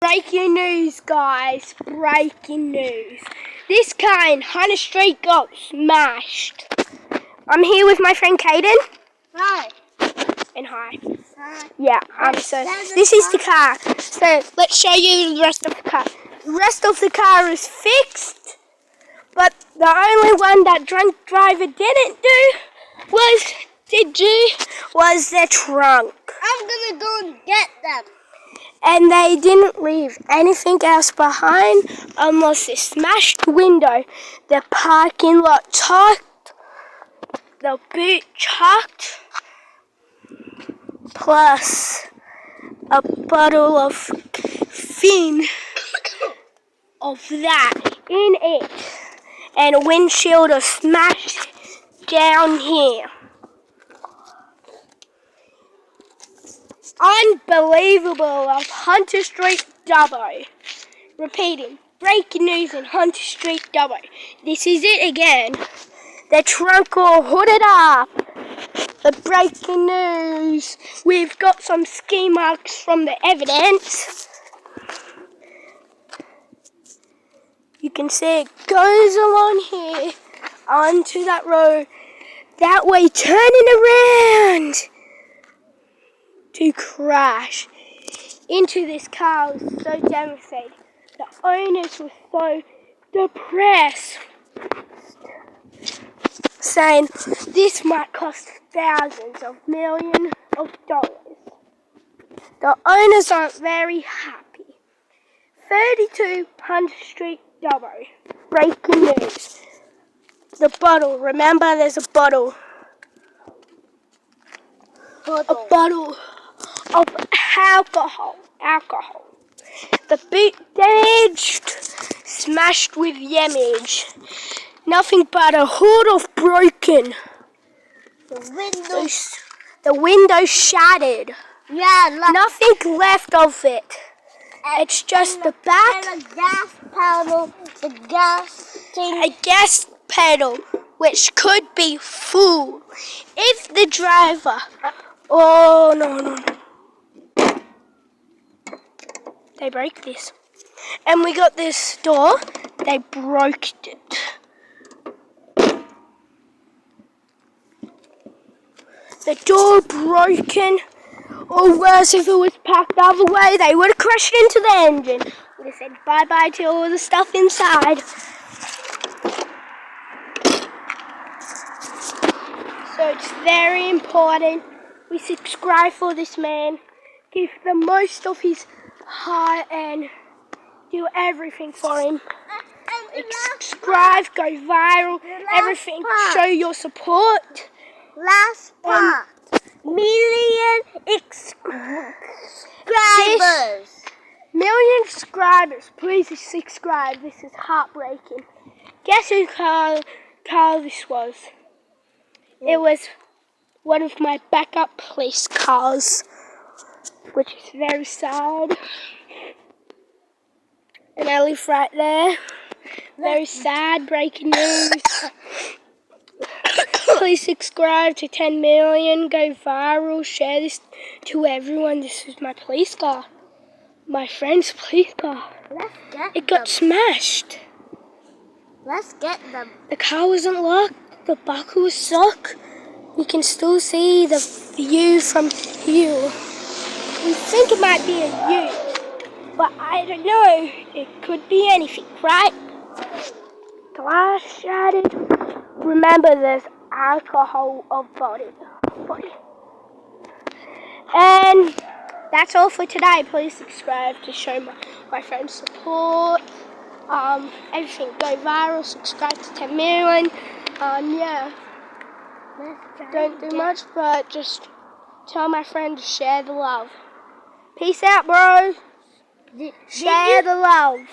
Breaking news, guys. Breaking news. This car in Hunter Street got smashed. I'm here with my friend Caden. Hi. And hi. Hi. Yeah, so this is the car. So let's show you the rest of the car. The rest of the car is fixed, but the only one that drunk driver didn't do was the trunk. I'm gonna go and get them. And they didn't leave anything else behind unless the smashed window, the parking lot chucked, the boot chucked, plus a bottle of fin of that in it, and a windshield is smashed down here. Unbelievable of Hunter Street, Dubbo. Repeating, breaking news in Hunter Street, Dubbo. This is it again. The trunk all hooded up. The breaking news. We've got some ski marks from the evidence. You can see it goes along here onto that road. That way, turning around to crash into this car. Was so devastated. The owners were so depressed, saying this might cost thousands of millions of dollars. The owners aren't very happy. 32 Hunter Street, Dubbo. Breaking news. The bottle. Remember, there's a bottle. A bottle of alcohol. The boot damaged, smashed with damage. Nothing but a hood of broken. The window shattered. Yeah, Nothing left of it. It's just the back. And a gas pedal, the gas thing. A gas pedal, which could be full if the driver. Oh, no. They broke this. And we got this door. They broke it. The door broken. Or worse, if it was packed the other way, they would have crashed into the engine. Would have said bye-bye to all the stuff inside. So it's very important we subscribe for this man, give the most of his heart and do everything for him. Subscribe, go viral, everything, show your support. Last part. Million subscribers. Please subscribe. This is heartbreaking. Guess whose car this was? It was one of my backup police cars, which is very sad. And I live right there. Very sad, breaking news. Please subscribe to 10 million, go viral, share this to everyone. This is my police car. My friend's police car. It got smashed. Let's get them. The car wasn't locked, the buckle was stuck. You can still see the view from here. We think it might be a view, but I don't know. It could be anything, right? Glass shattered. Remember, there's alcohol of body. And that's all for today. Please subscribe to show my friends support. Everything go viral. Subscribe to 10 million. Yeah. Don't do much, but just tell my friend to share the love. Peace out, bro. Share the love.